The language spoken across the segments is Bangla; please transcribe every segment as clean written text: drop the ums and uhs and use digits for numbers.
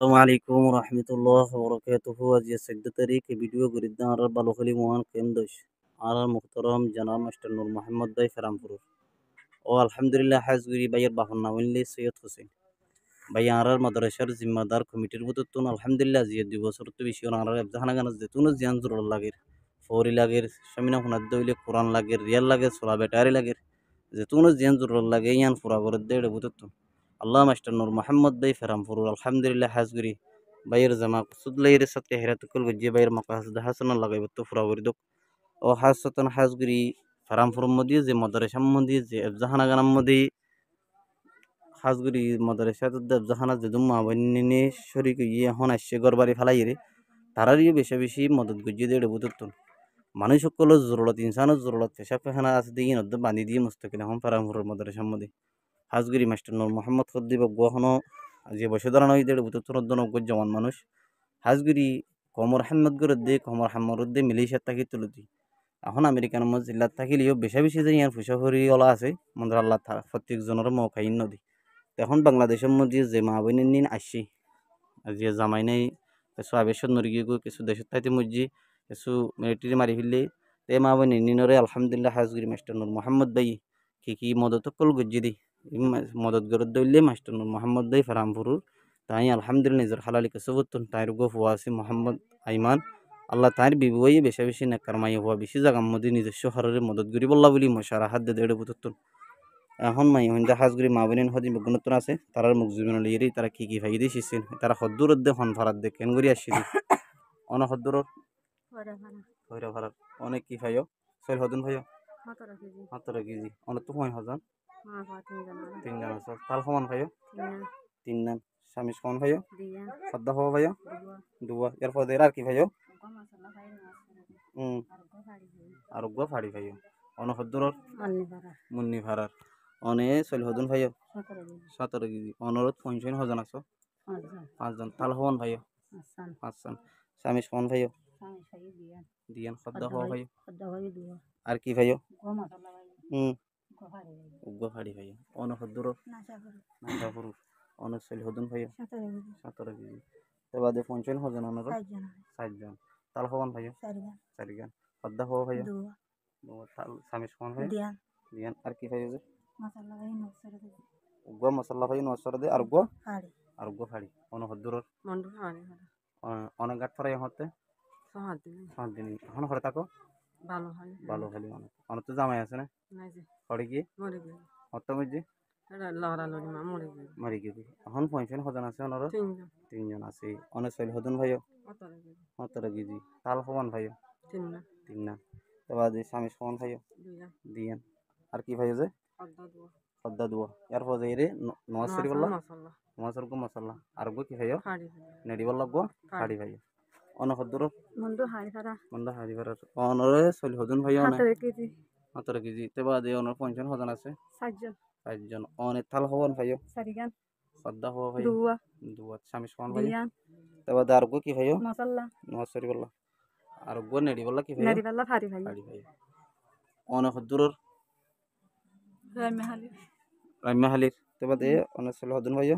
Assalamualaikum warahmatullahi wabarakatuh. Aziz Secretary ke video guriddan arar balokali mohan kemdosh. Arar muhtaram Janab Master Nur Muhammad Bhai Farampur. O alhamdulillah hazguri bayar bahon nawinli Sayyid Hussein. Bhai arar madrasar zimmadar committee bututun alhamdulillah ziyad di bosor tu bishon arar ebzahana ganas detun ziyan zurul lagir. Fori lagir, shamina hunad doile Quran lagir, riyal lagir, sura betari lagir. Zetun ziyan zurul lagir yan fura gorode bututun. Allah Master Nur Muhammad Bhai Farampur alhamdulillah hazguri bayar zama sudlayre satke heratukul gajje bayar maqasad hasanan lagai buttu furaworidok o hasatan hazguri Farampur modi je madrasam modi je ebzahana ganam modi hazguri madrasat ebzahana je dum mabannini shorik ye hon ashe gorbari falaire tarariyo বেশি বেশি মদত গজ্জে দেড় বুতুত্তুন মানুষ সকলের জরুরত ইনসানের জরুরত পেশা পেখানা আছে দিয়ে নদ্য বান্ধি দিয়ে মুস্তাকিল এখন ফারামপুরের মাদ্রাসার মধ্যে হাজগিরি মাস্টার নূর মোহাম্মদ খদ্দিব গহনো যে বসে দাঁড়ানো দেড় বুতুত্তুন জওয়ান মানুষ হাজগিরি কমর হাম্মদ গরদ্দে কমর হাম্মরদ্দে মিলিশিয়াত থাকি তুলতি এখন আমেরিকান জিল্লাত থাকিলেও বেশা বেশি যে ইয়ার ফুসাফরি ওলা আছে মন্দির আল্লাহ প্রত্যেক জনের মৌকাইন নদী এখন বাংলাদেশের মধ্যে যে মা বোনের নিন আসছি আর যে জামাই নাই কিছু আবেশত নরগিয়ে গো কিছু দেশের থাইতে মজ্জি কিছু মিলিটারি মারি ফেললে তে মা বোন নিনরে আলহামদুলিল্লাহ হাজগিরি মাস্টার নূর মোহাম্মদ ভাই কি মদত কল গজ্জি দি মদত গরত দইলে মাস্টার নূর মোহাম্মদ ভাই ফারামপুরুর তাই আলহামদুলিল্লাহ নিজের হালালি কসবতুন তাইর গো ফুয়াসি মোহাম্মদ আইমান আল্লাহ তাইর বিবুই বেশি বেশি নেকার মাই হওয়া বেশি জাগার মধ্যে নিজস্ব হারের মদত করি বললা বলি মশারা হাত দেড়ে বুতুন এখন মাই হইন্দা হাজগুড়ি মা বোনের হদি গুণত্ব আছে তারার মুখ জীবন লিয়েরই তারা কি ভাই দিয়ে শিখছেন তারা হদ্দুর দে হন ফারাত দে কেন করি আসছি অনেক হদ্দুর হইরা ফারাত অনেক কি ভাইও ছয় হদুন ভাইও 17 কেজি অনেক তো 5,000 তিনজন আছে তাল সমান ভাইও তিন নান স্বামী সমান ভাইও সদ্দা হওয়া ভাইও দুয়া এরপর আর কি ভাইও আরোগ্য ফাড়ি ভাইও অনেক হদ্দুর মুন্নি ফারার অনে চলি হদুন ভাইও 17 কেজি অনরত 55,000 আছো 5জন তাল হওয়ান ভাইও 5জন স্বামী সমান ভাইও দিয়ান সদ্দা হওয়া ভাইও আর কি ভাইও উগ্র ফাড়ি ভাইও অনেক হদ্দুর নাশাপুর অনেক চলি হদুন ভাইও 17 কেজি তো বাদে 55,000 অনর 7জন তাল হওয়ান ভাইও 4জন সদ্দা হওয়া ভাইও তাল স্বামী সমান ভাইও দিয়ান আর কি ভাইও যে উগ্র মশলা ভাই নসর দে আর গো ফাড়ি অনেক হদ্দুর অনেক গাঠ ফরাই হতে 5 দিন এখন ঘরে থাকো ভালো খালি অনেক তো জামাই আছে না ঘরে গিয়ে হতে মধ্যে মরি গিয়ে এখন 55,000 আছে ওনার 3জন আছে অনেক চলি হদুন ভাইও 17 কেজি তাল সমান ভাইও 3 না এবার স্বামী সমান ভাইও দিয়ান আর কি ভাইও যে সদ্দা দুয়া এরপর যে রে নমাজ শরীফ বললা নমাজের গো মশলা আর গো কি ভাইও নেডি বললা গো ফাড়ি ভাইও অনেক হদ্দুর মন্দ হাড়ি ভাড়া অনরে চলি হদুন ভাইও 17 কেজি তে বাদে অনর 55,000 আছে 7জন অনেক তাল হওয়ান ভাইও সদ্দা হওয়া ভাইও দুয়া স্বামী সমান ভাইও তে বাদে আর গো কি ভাইও নমাজ শরীফ বললা আর গো নেডি বললা কি ভাইও ফাড়ি ভাইও অনেক হদ্দুর রাম্যাহালির তে বাদে অনেক চলি হদুন ভাইও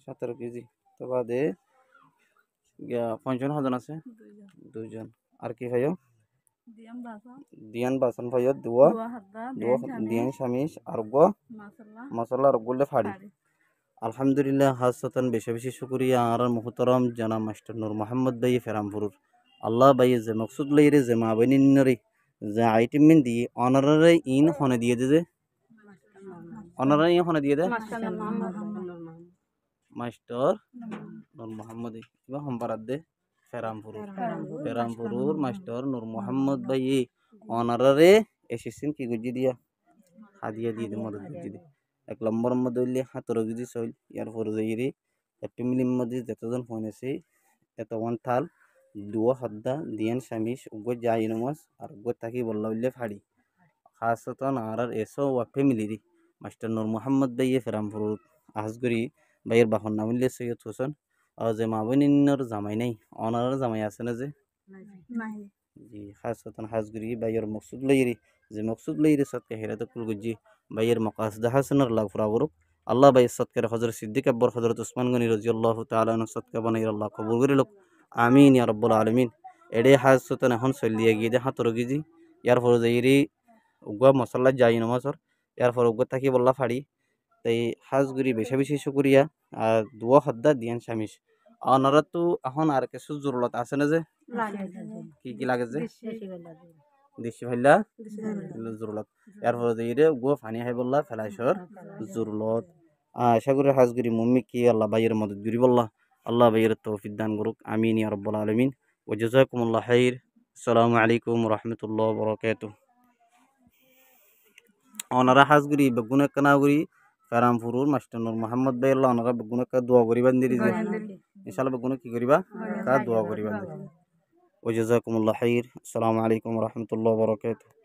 17 কেজি তে বাদে 55,000 আছে 2জন আর কি ভাইও দিয়ান বাসন ভাইও দুয়া দিয়ান স্বামীস আর গো মশলা আর গুলে ফাড়ি আলহামদুলিল্লাহ হাসতান বেশি বেশি শুকরিয়া আর মুহতারাম জানাব মাস্টার নূর মোহাম্মদ ভাই ফেরামপুর আল্লাহ ভাই যে মকসুদ লইরে যে মা বনিনরে যে আইটেম মিন দি অনারারে ইন হনে দিয়ে দে অনারারে ইন হনে দিয়ে দে মাস্টার নূর মোহাম্মদ ইবা হম্পারাত দে ফেরামপুর মাস্টার নূর মোহাম্মদ ভাই অনারারে এসেছেন কি গুজি দিয়া হাদিয়া দিয়ে মদত গুজি দি 1 নম্বর মধ্যে হইলে 17 কেজি চল ইয়ার পর যাইরে একটু মিলিম মধ্যে যতজন ফোন আছে এত ওয়ান থাল দুয়া হদ্দা দিয়ান শামিশ উগো যাই নমাজ আর উগো তাকি বললা হইলে ফাড়ি খাসতন আর এসো ওয়া ফ্যামিলি রি মাস্টার নূর মোহাম্মদ ভাই ফেরামপুর আজগরি ভাইয়ের বাহন নাম হইলে সৈয়দ হোসেন আর যে মা বোনিনর জামাই নাই অনার জামাই আছে না যে জি খাসতন হাজগরি ভাইয়ের মকসুদ লইরি যে মকসুদ লইরি সৎকে হেরাতে কুল গুজি ভাইয়ের মকাসদ হাসানের লাগ ফরাবরক আল্লাহ বাই সৎকার হজরত সিদ্দিক আকবর হজরত উসমান গনি রাদিয়াল্লাহু তাআলা আনহু সৎকা বানাই আল্লাহ কবুল করি লোক আমিন ইয়া রাব্বুল আলামিন এডে হাজ সুতন এখন চলিয়ে গিয়ে দে হাতর গিজি ইয়ার ফর যাইরি উগা মশলা যাই নমাজর ইয়ার ফর উগা থাকি বললা ফাড়ি তাই হাজগুড়ি বেশি বেশি শুক্রিয়া আর দুয়া হদ্দা দিয়ান স্বামীস অনারা তো এখন আর কিছু জরুরত আছে না যে কি কি লাগে যে দেশি ভাইলা জরুরত এরপরে দিয়ে গো ফানি হাই বললা ফেলাইছর জরুরত আশা করি হাজগুড়ি মুম্মি কি আল্লাহ বাইয়ের মদত করি বললা আল্লাহ বাইয়ের তৌফিক দান করুক আমিন ইয়া রাব্বুল আলামিন ওয়া জাযাকুমুল্লাহ খাইর আসসালামু আলাইকুম ওয়া রাহমাতুল্লাহি ওয়া বারাকাতুহু ওনারা হাজগুড়ি বেগুনে কানাগুড়ি কারামপুরুর মাস্টার নূর মোহাম্মদ ভাই আল্লাহ ওনারা বেগুনে কা দোয়া করি বান্দিরি যে ইনশাআল্লাহ বেগুনে কি করিবা কা দোয়া করি বান্দিরি ওয়া জাযাকুমুল্লাহ খাইর আসসালামু আলাইকুম ওয়া রাহমাতুল্লাহি ওয়া বারাকাতুহু